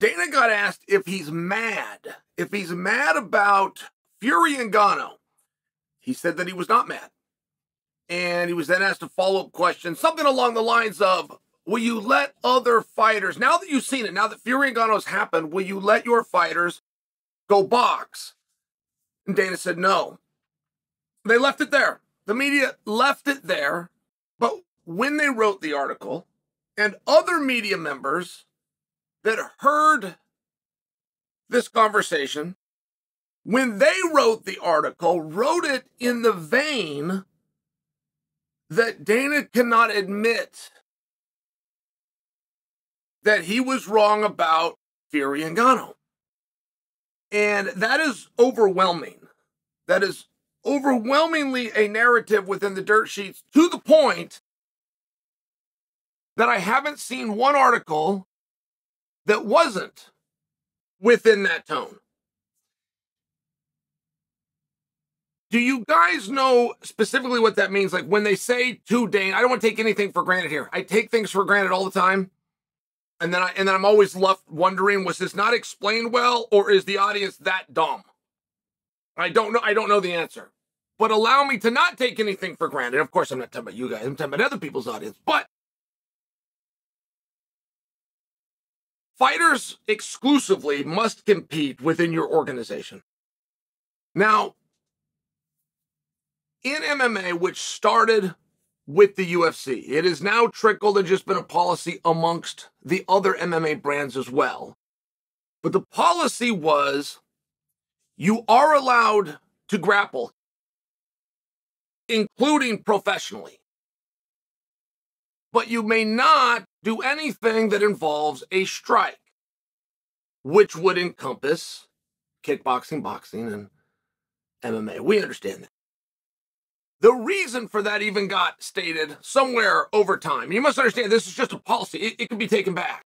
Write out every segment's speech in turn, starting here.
Dana got asked if he's mad about Fury and Ngannou. He said that he was not mad. And he was then asked a follow-up question, something along the lines of, will you let other fighters, now that you've seen it, now that Fury and Ngannou has happened, will you let your fighters go box? And Dana said no. They left it there. The media left it there. But when they wrote the article, and other media members that heard this conversation, when they wrote the article, wrote it in the vein that Dana cannot admit that he was wrong about Fury and Ngannou. And that is overwhelming. That is overwhelmingly a narrative within the dirt sheets, to the point that I haven't seen one article that wasn't within that tone. Do you guys know specifically what that means? Like when they say to Dana, I don't want to take anything for granted here. I take things for granted all the time. And then I'm always left wondering, was this not explained well, or is the audience that dumb? I don't know the answer. But allow me to not take anything for granted. Of course, I'm not talking about you guys. I'm talking about other people's audience. But fighters exclusively must compete within your organization. Now, in MMA, which started with the UFC, it has now trickled and just been a policy amongst the other MMA brands as well. But the policy was, you are allowed to grapple, including professionally. But you may not do anything that involves a strike, which would encompass kickboxing, boxing, and MMA. We understand that. The reason for that even got stated somewhere over time. You must understand, this is just a policy. It can be taken back.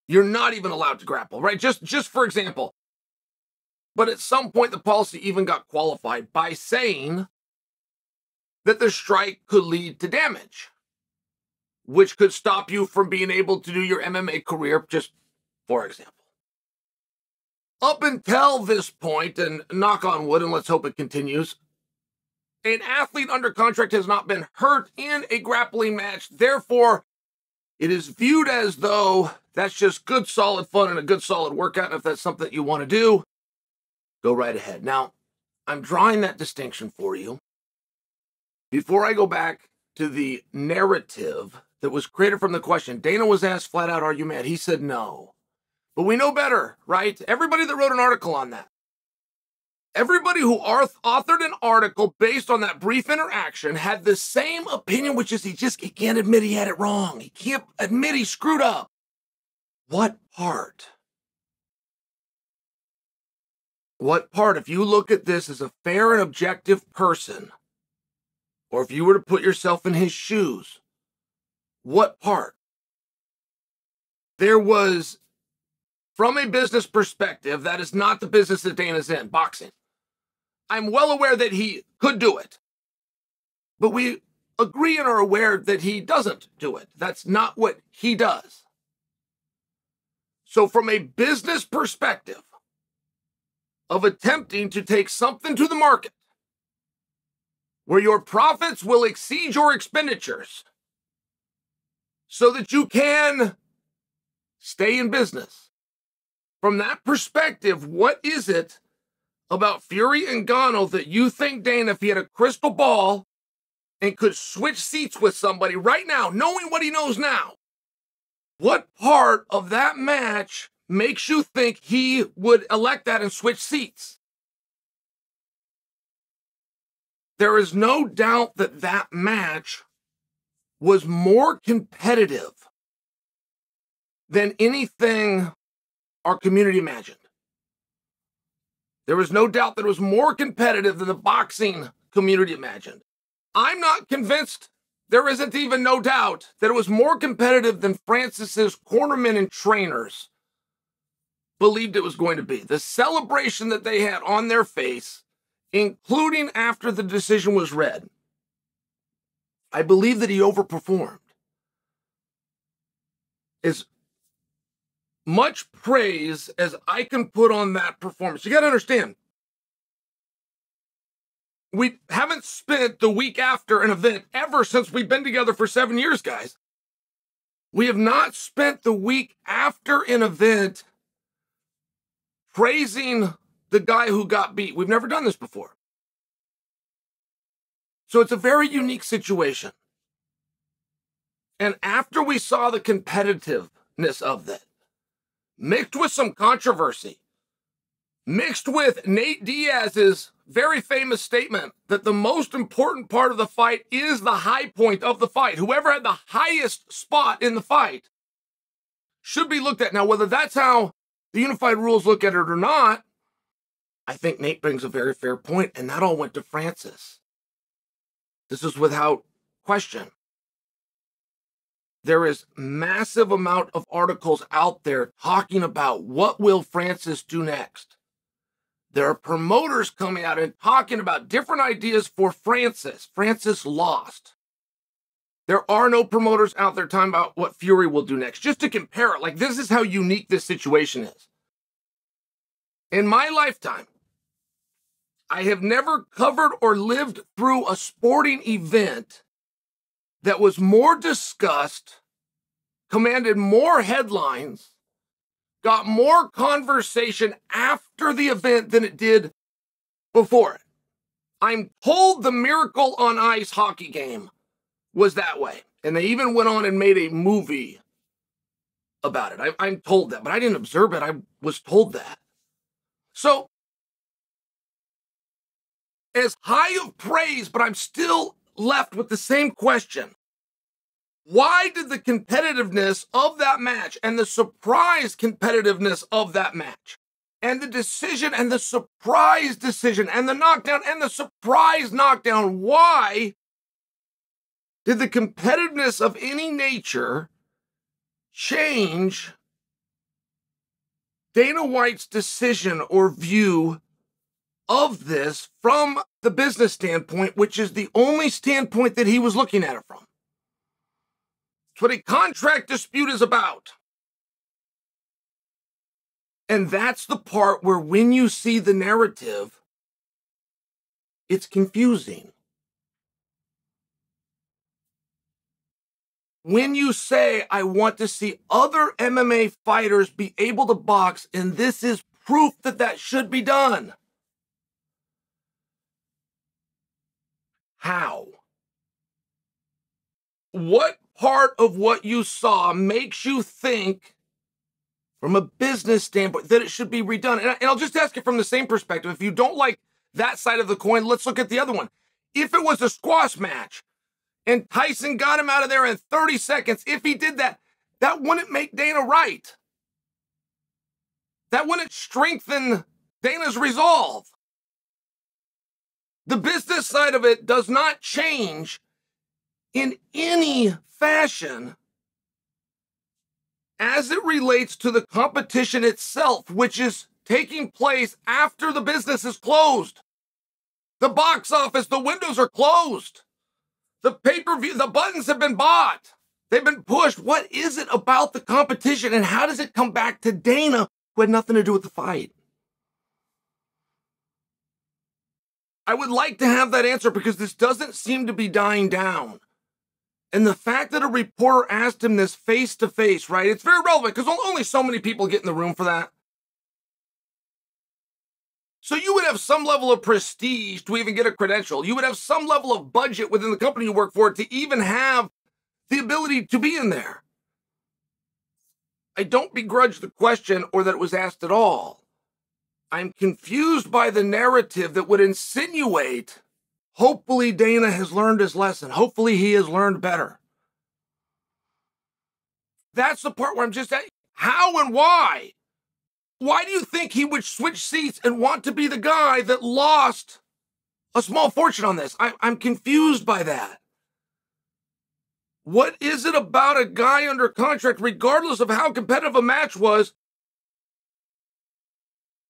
You're not even allowed to grapple, right? Just for example. But at some point, the policy even got qualified by saying that the strike could lead to damage, which could stop you from being able to do your MMA career, just for example. Up until this point, and knock on wood, and let's hope it continues, an athlete under contract has not been hurt in a grappling match. Therefore, it is viewed as though that's just good, solid fun and a good, solid workout. And if that's something that you want to do, go right ahead. Now, I'm drawing that distinction for you before I go back to the narrative that was created from the question. Dana was asked flat out, are you mad? He said no. But we know better, right? Everybody that wrote an article on that, everybody who authored an article based on that brief interaction had the same opinion, which is he can't admit he had it wrong. He can't admit he screwed up. What part? What part, if you look at this as a fair and objective person, or if you were to put yourself in his shoes, what part? There was, from a business perspective, that is not the business that Dana's in, boxing. I'm well aware that he could do it, but we agree and are aware that he doesn't do it. That's not what he does. So from a business perspective of attempting to take something to the market where your profits will exceed your expenditures so that you can stay in business, from that perspective, what is it about Fury and Ngannou that you think, Dana, if he had a crystal ball and could switch seats with somebody right now, knowing what he knows now, what part of that match makes you think he would elect that and switch seats? There is no doubt that that match was more competitive than anything our community imagined. There was no doubt that it was more competitive than the boxing community imagined. I'm not convinced, there isn't even no doubt, that it was more competitive than Francis's cornermen and trainers believed it was going to be. The celebration that they had on their face, including after the decision was read, I believe that he overperformed. As much praise as I can put on that performance. You got to understand, we haven't spent the week after an event ever since we've been together for 7 years, guys. We have not spent the week after an event praising the guy who got beat. We've never done this before. So it's a very unique situation. And after we saw the competitiveness of that, mixed with some controversy, mixed with Nate Diaz's very famous statement that the most important part of the fight is the high point of the fight. Whoever had the highest spot in the fight should be looked at. Now, whether that's how the unified rules look at it or not, I think Nate brings a very fair point, and that all went to Francis. This is without question. There is massive amount of articles out there talking about what will Francis do next. There are promoters coming out and talking about different ideas for Francis. Francis lost. There are no promoters out there talking about what Fury will do next. Just to compare it, like, this is how unique this situation is. In my lifetime, I have never covered or lived through a sporting event that was more discussed, commanded more headlines, got more conversation after the event than it did before it. I'm told the Miracle on Ice hockey game was that way. And they even went on and made a movie about it. I'm told that, but I didn't observe it. I was told that. So, as high of praise, but I'm still left with the same question. Why did the competitiveness of that match and the surprise competitiveness of that match and the decision and the surprise decision and the knockdown and the surprise knockdown, why did the competitiveness of any nature change Dana White's decision or view of this from the business standpoint, which is the only standpoint that he was looking at it from? It's what a contract dispute is about. And that's the part where when you see the narrative, it's confusing. When you say, I want to see other MMA fighters be able to box, and this is proof that that should be done. How? What part of what you saw makes you think, from a business standpoint, that it should be redone? And I'll just ask it from the same perspective. If you don't like that side of the coin, let's look at the other one. If it was a squash match and Tyson got him out of there in 30 seconds, if he did that, that wouldn't make Dana right. That wouldn't strengthen Dana's resolve. The business side of it does not change in any fashion as it relates to the competition itself, which is taking place after the business is closed. The box office, the windows are closed. The pay-per-view, the buttons have been bought. They've been pushed. What is it about the competition, and how does it come back to Dana, who had nothing to do with the fight? I would like to have that answer, because this doesn't seem to be dying down. And the fact that a reporter asked him this face-to-face, right? It's very relevant, because only so many people get in the room for that. So you would have some level of prestige to even get a credential. You would have some level of budget within the company you work for to even have the ability to be in there. I don't begrudge the question or that it was asked at all. I'm confused by the narrative that would insinuate, hopefully Dana has learned his lesson. Hopefully he has learned better. That's the part where I'm just at, how and why? Why do you think he would switch seats and want to be the guy that lost a small fortune on this? I'm confused by that. What is it about a guy under contract, regardless of how competitive a match was,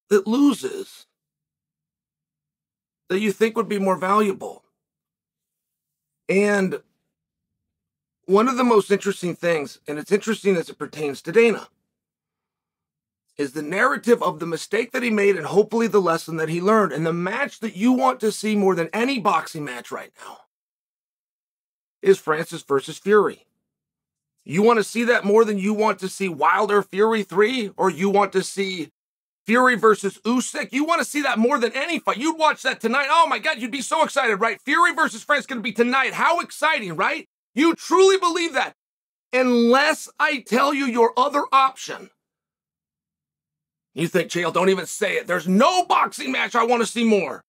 that loses, that you think would be more valuable? And one of the most interesting things, and it's interesting as it pertains to Dana, is the narrative of the mistake that he made and hopefully the lesson that he learned. And the match that you want to see more than any boxing match right now is Francis versus Fury. You want to see that more than you want to see Wilder Fury 3, or you want to see Fury versus Usyk? You want to see that more than any fight. You'd watch that tonight. Oh my God, you'd be so excited, right? Fury versus Francis going to be tonight. How exciting, right? You truly believe that. Unless I tell you your other option. You think, Chael, don't even say it. There's no boxing match I want to see more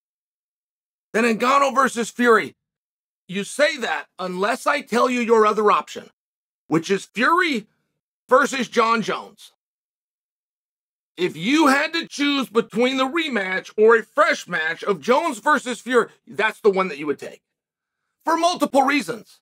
than Ngannou versus Fury. You say that unless I tell you your other option, which is Fury versus Jon Jones. If you had to choose between the rematch or a fresh match of Jones versus Fury, that's the one that you would take. For multiple reasons.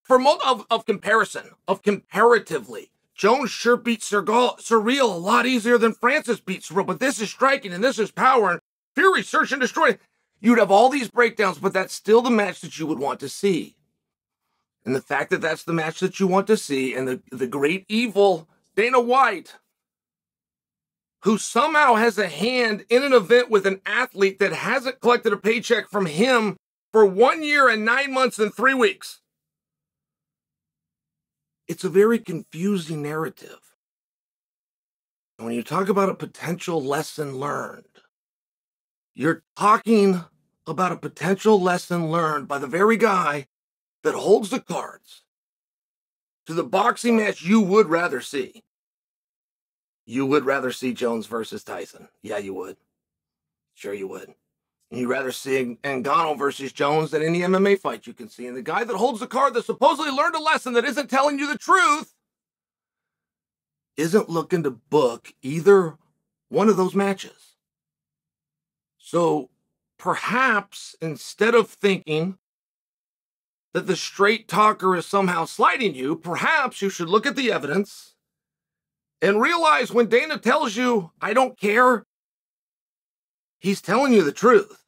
Of comparison, of comparatively. Jones sure beat Surreal a lot easier than Francis beat Surreal, but this is striking and this is power, and Fury search and destroy. You'd have all these breakdowns, but that's still the match that you would want to see. And the fact that that's the match that you want to see, and the great evil Dana White, who somehow has a hand in an event with an athlete that hasn't collected a paycheck from him for 1 year and 9 months and 3 weeks. It's a very confusing narrative. And when you talk about a potential lesson learned, you're talking about a potential lesson learned by the very guy that holds the cards to the boxing match you would rather see. You would rather see Jones versus Tyson. Yeah, you would. Sure you would. And you'd rather see Ngannou versus Jones than any MMA fight you can see. And the guy that holds the card that supposedly learned a lesson that isn't telling you the truth isn't looking to book either one of those matches. So perhaps instead of thinking that the straight talker is somehow slighting you, perhaps you should look at the evidence and realize when Dana tells you, I don't care, he's telling you the truth.